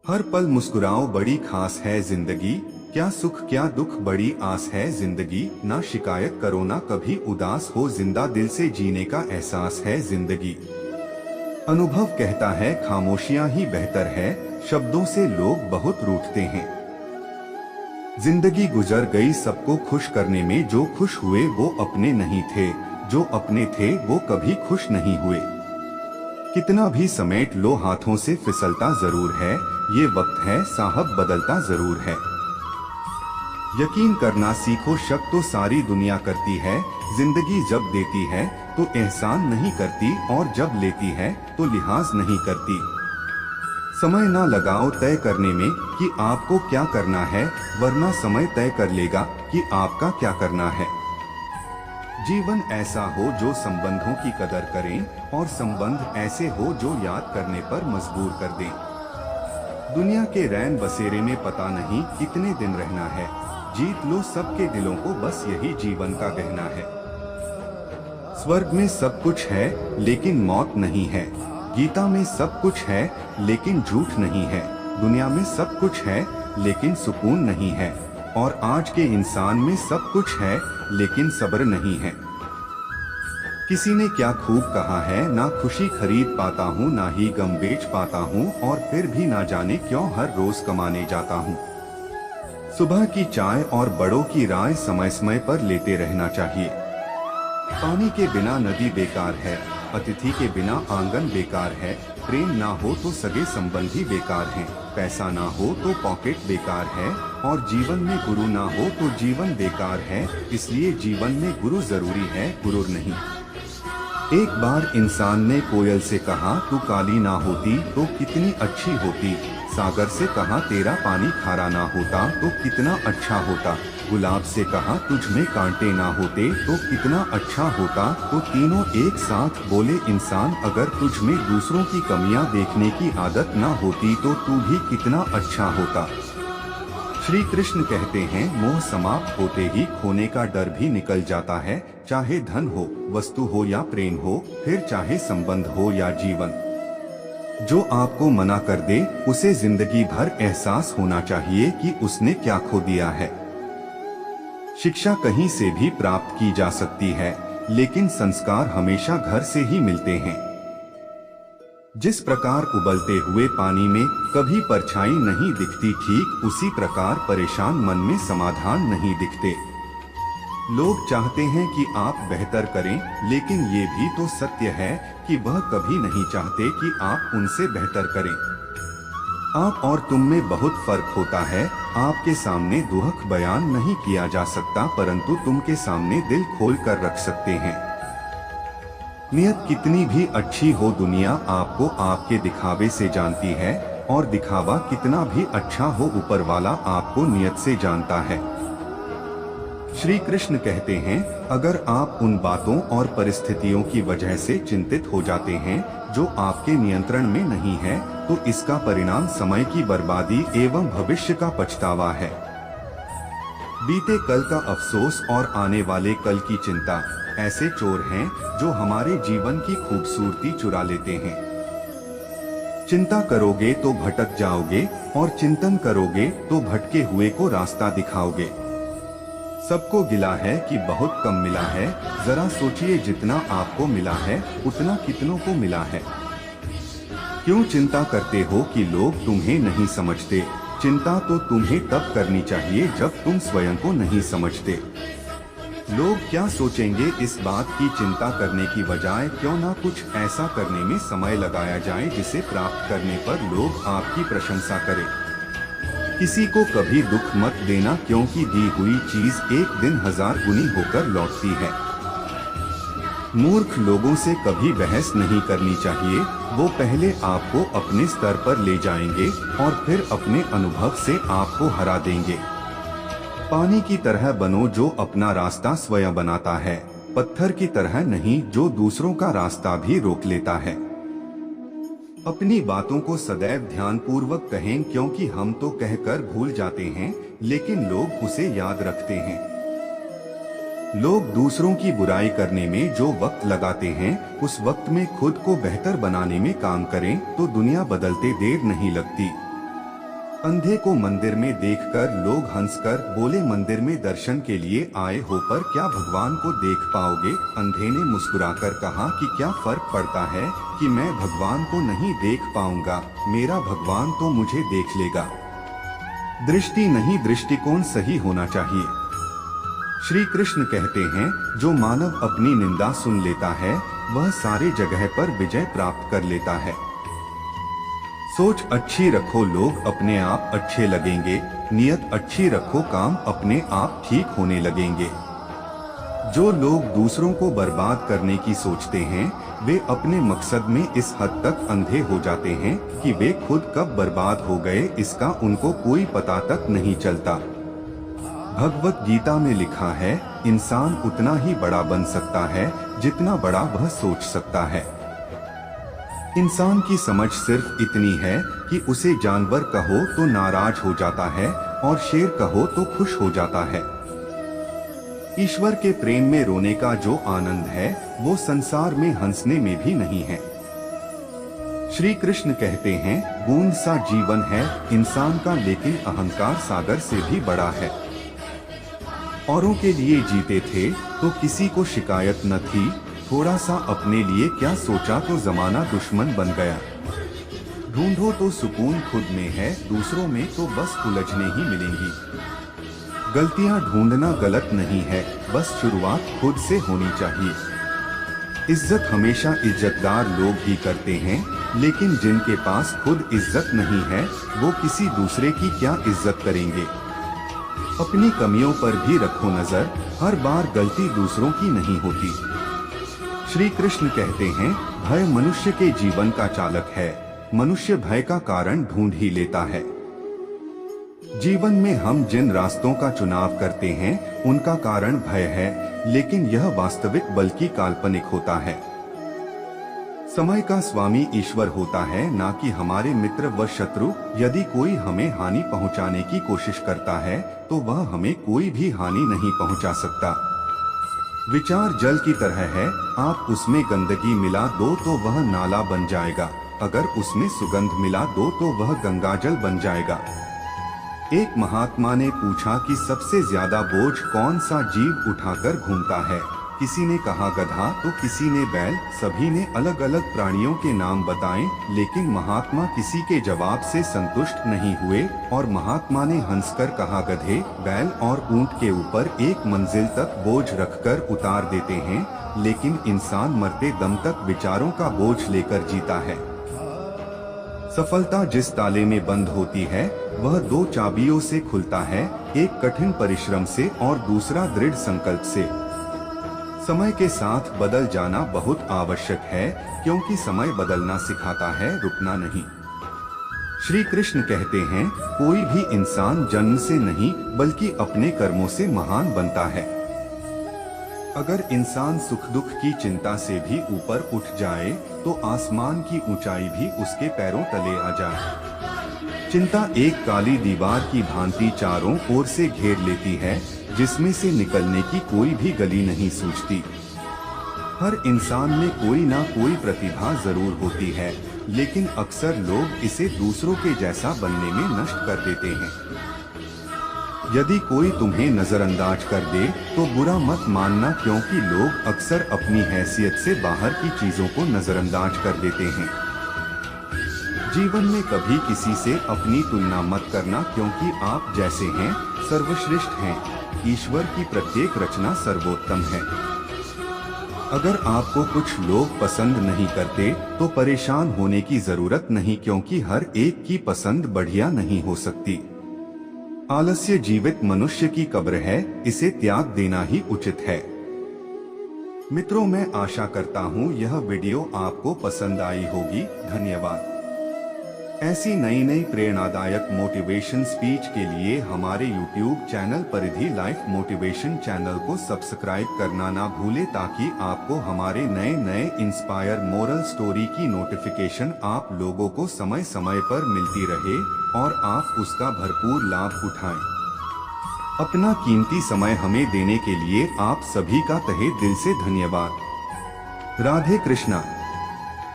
हर पल मुस्कुराओ बड़ी खास है जिंदगी, क्या सुख क्या दुख बड़ी आस है जिंदगी। ना शिकायत करो ना कभी उदास हो, जिंदा दिल से जीने का एहसास है जिंदगी। अनुभव कहता है खामोशियां ही बेहतर है, शब्दों से लोग बहुत रूठते हैं। जिंदगी गुजर गई सबको खुश करने में, जो खुश हुए वो अपने नहीं थे, जो अपने थे वो कभी खुश नहीं हुए। कितना भी समेट लो हाथों से फिसलता जरूर है, ये वक्त है साहब बदलता जरूर है। यकीन करना सीखो शक तो सारी दुनिया करती है, जिंदगी जब देती है तो एहसान नहीं करती, और जब लेती है तो लिहाज नहीं करती। समय ना लगाओ तय करने में कि आपको क्या करना है, वरना समय तय कर लेगा कि आपका क्या करना है। जीवन ऐसा हो जो संबंधों की कदर करें, और संबंध ऐसे हो जो याद करने पर मजबूर कर दें। दुनिया के रैन बसेरे में पता नहीं कितने दिन रहना है, जीत लो सबके दिलों को बस यही जीवन का गहना है। स्वर्ग में सब कुछ है लेकिन मौत नहीं है, गीता में सब कुछ है लेकिन झूठ नहीं है। दुनिया में सब कुछ है लेकिन सुकून नहीं है, और आज के इंसान में सब कुछ है लेकिन सब्र नहीं है। किसी ने क्या खूब कहा है, ना खुशी खरीद पाता हूँ ना ही गम बेच पाता हूँ, और फिर भी ना जाने क्यों हर रोज कमाने जाता हूँ। सुबह की चाय और बड़ों की राय समय समय पर लेते रहना चाहिए। पानी के बिना नदी बेकार है, अतिथि के बिना आंगन बेकार है। प्रेम ना हो तो सगे संबंधी बेकार हैं, पैसा ना हो तो पॉकेट बेकार है, और जीवन में गुरु ना हो तो जीवन बेकार है। इसलिए जीवन में गुरु जरूरी है, गुरूर नहीं। एक बार इंसान ने कोयल से कहा, तू काली ना होती तो कितनी अच्छी होती। सागर से कहा, तेरा पानी खारा ना होता तो कितना अच्छा होता। गुलाब से कहा, तुझ में कांटे ना होते तो कितना अच्छा होता। तो तीनों एक साथ बोले, इंसान अगर तुझ में दूसरों की कमियां देखने की आदत ना होती तो तू भी कितना अच्छा होता। श्री कृष्ण कहते हैं, मोह समाप्त होते ही खोने का डर भी निकल जाता है। चाहे धन हो, वस्तु हो या प्रेम हो, फिर चाहे संबंध हो या जीवन। जो आपको मना कर दे उसे जिंदगी भर एहसास होना चाहिए कि उसने क्या खो दिया है। शिक्षा कहीं से भी प्राप्त की जा सकती है, लेकिन संस्कार हमेशा घर से ही मिलते हैं। जिस प्रकार उबलते हुए पानी में कभी परछाई नहीं दिखती, ठीक उसी प्रकार परेशान मन में समाधान नहीं दिखते। लोग चाहते हैं कि आप बेहतर करें, लेकिन ये भी तो सत्य है कि वह कभी नहीं चाहते कि आप उनसे बेहतर करें। आप और तुम में बहुत फर्क होता है। आपके सामने दुख बयान नहीं किया जा सकता, परंतु तुम के सामने दिल खोल कर रख सकते हैं। नियत कितनी भी अच्छी हो, दुनिया आपको आपके दिखावे से जानती है, और दिखावा कितना भी अच्छा हो, ऊपर वाला आपको नियत से जानता है। श्री कृष्ण कहते हैं, अगर आप उन बातों और परिस्थितियों की वजह से चिंतित हो जाते हैं जो आपके नियंत्रण में नहीं है, तो इसका परिणाम समय की बर्बादी एवं भविष्य का पछतावा है। बीते कल का अफसोस और आने वाले कल की चिंता ऐसे चोर हैं जो हमारे जीवन की खूबसूरती चुरा लेते हैं। चिंता करोगे तो भटक जाओगे, और चिंतन करोगे तो भटके हुए को रास्ता दिखाओगे। सबको गिला है कि बहुत कम मिला है, जरा सोचिए जितना आपको मिला है उतना कितनों को मिला है। क्यों चिंता करते हो कि लोग तुम्हें नहीं समझते? चिंता तो तुम्हें तब करनी चाहिए जब तुम स्वयं को नहीं समझते। लोग क्या सोचेंगे इस बात की चिंता करने की बजाय क्यों ना कुछ ऐसा करने में समय लगाया जाए जिसे प्राप्त करने पर लोग आपकी प्रशंसा करें। किसी को कभी दुख मत देना, क्योंकि दी हुई चीज एक दिन 1000 गुनी होकर लौटती है। मूर्ख लोगों से कभी बहस नहीं करनी चाहिए, वो पहले आपको अपने स्तर पर ले जाएंगे और फिर अपने अनुभव से आपको हरा देंगे। पानी की तरह बनो जो अपना रास्ता स्वयं बनाता है, पत्थर की तरह नहीं जो दूसरों का रास्ता भी रोक लेता है। अपनी बातों को सदैव ध्यान पूर्वक कहें, क्योंकि हम तो कहकर भूल जाते हैं लेकिन लोग उसे याद रखते हैं। लोग दूसरों की बुराई करने में जो वक्त लगाते हैं, उस वक्त में खुद को बेहतर बनाने में काम करें तो दुनिया बदलते देर नहीं लगती। अंधे को मंदिर में देखकर लोग हंसकर बोले, मंदिर में दर्शन के लिए आए हो पर क्या भगवान को देख पाओगे? अंधे ने मुस्कुराकर कहा कि क्या फर्क पड़ता है कि मैं भगवान को नहीं देख पाऊंगा, मेरा भगवान तो मुझे देख लेगा। दृष्टि नहीं, दृष्टिकोण सही होना चाहिए। श्री कृष्ण कहते हैं, जो मानव अपनी निंदा सुन लेता है वह सारे जगह पर विजय प्राप्त कर लेता है। सोच अच्छी रखो, लोग अपने आप अच्छे लगेंगे। नियत अच्छी रखो, काम अपने आप ठीक होने लगेंगे। जो लोग दूसरों को बर्बाद करने की सोचते हैं वे अपने मकसद में इस हद तक अंधे हो जाते हैं कि वे खुद कब बर्बाद हो गए इसका उनको कोई पता तक नहीं चलता। भगवत गीता में लिखा है, इंसान उतना ही बड़ा बन सकता है जितना बड़ा वह सोच सकता है। इंसान की समझ सिर्फ इतनी है कि उसे जानवर कहो तो नाराज हो जाता है और शेर कहो तो खुश हो जाता है। ईश्वर के प्रेम में रोने का जो आनंद है वो संसार में हंसने में भी नहीं है। श्री कृष्ण कहते हैं, बूंद सा जीवन है इंसान का, लेकिन अहंकार सागर से भी बड़ा है। औरों के लिए जीते थे तो किसी को शिकायत न थी, थोड़ा सा अपने लिए क्या सोचा तो जमाना दुश्मन बन गया। ढूंढो तो सुकून खुद में है, दूसरों में तो बस उलझने ही मिलेंगी। गलतियां ढूंढना गलत नहीं है, बस शुरुआत खुद से होनी चाहिए। इज्जत हमेशा इज्जतदार लोग ही करते हैं, लेकिन जिनके पास खुद इज्जत नहीं है वो किसी दूसरे की क्या इज्जत करेंगे। अपनी कमियों पर भी रखो नजर, हर बार गलती दूसरों की नहीं होती। श्री कृष्ण कहते हैं, भय मनुष्य के जीवन का चालक है, मनुष्य भय का कारण ढूंढ ही लेता है। जीवन में हम जिन रास्तों का चुनाव करते हैं उनका कारण भय है, लेकिन यह वास्तविक बल्कि काल्पनिक होता है। समय का स्वामी ईश्वर होता है, ना कि हमारे मित्र व शत्रु। यदि कोई हमें हानि पहुंचाने की कोशिश करता है तो वह हमें कोई भी हानि नहीं पहुंचा सकता। विचार जल की तरह है, आप उसमें गंदगी मिला दो तो वह नाला बन जाएगा, अगर उसमें सुगंध मिला दो तो वह गंगाजल बन जाएगा। एक महात्मा ने पूछा कि सबसे ज्यादा बोझ कौन सा जीव उठाकर घूमता है? किसी ने कहा गधा तो किसी ने बैल, सभी ने अलग अलग प्राणियों के नाम बताए, लेकिन महात्मा किसी के जवाब से संतुष्ट नहीं हुए और महात्मा ने हंसकर कहा, गधे, बैल और ऊंट के ऊपर एक मंजिल तक बोझ रखकर उतार देते हैं, लेकिन इंसान मरते दम तक विचारों का बोझ लेकर जीता है। सफलता जिस ताले में बंद होती है वह दो चाबियों से खुलता है, एक कठिन परिश्रम से और दूसरा दृढ़ संकल्प से। समय के साथ बदल जाना बहुत आवश्यक है, क्योंकि समय बदलना सिखाता है, रुकना नहीं। श्री कृष्ण कहते हैं, कोई भी इंसान जन्म से नहीं बल्कि अपने कर्मों से महान बनता है। अगर इंसान सुख दुख की चिंता से भी ऊपर उठ जाए तो आसमान की ऊंचाई भी उसके पैरों तले आ जाए। चिंता एक काली दीवार की भांति चारों ओर से घेर लेती है, जिसमें से निकलने की कोई भी गली नहीं सूझती। हर इंसान में कोई ना कोई प्रतिभा जरूर होती है, लेकिन अक्सर लोग इसे दूसरों के जैसा बनने में नष्ट कर देते हैं। यदि कोई तुम्हें नजरअंदाज कर दे तो बुरा मत मानना, क्योंकि लोग अक्सर अपनी हैसियत से बाहर की चीजों को नजरअंदाज कर देते हैं। जीवन में कभी किसी से अपनी तुलना मत करना, क्योंकि आप जैसे हैं सर्वश्रेष्ठ हैं। ईश्वर की प्रत्येक रचना सर्वोत्तम है। अगर आपको कुछ लोग पसंद नहीं करते तो परेशान होने की जरूरत नहीं, क्योंकि हर एक की पसंद बढ़िया नहीं हो सकती। आलस्य जीवित मनुष्य की कब्र है, इसे त्याग देना ही उचित है। मित्रों, मैं आशा करता हूँ यह वीडियो आपको पसंद आई होगी। धन्यवाद। ऐसी नई नई प्रेरणादायक मोटिवेशन स्पीच के लिए हमारे YouTube चैनल परिधि लाइफ मोटिवेशन चैनल को सब्सक्राइब करना ना भूले, ताकि आपको हमारे नए नए इंस्पायर मोरल स्टोरी की नोटिफिकेशन आप लोगों को समय समय पर मिलती रहे और आप उसका भरपूर लाभ उठाएं। अपना कीमती समय हमें देने के लिए आप सभी का तहे दिल से धन्यवाद। राधे कृष्णा।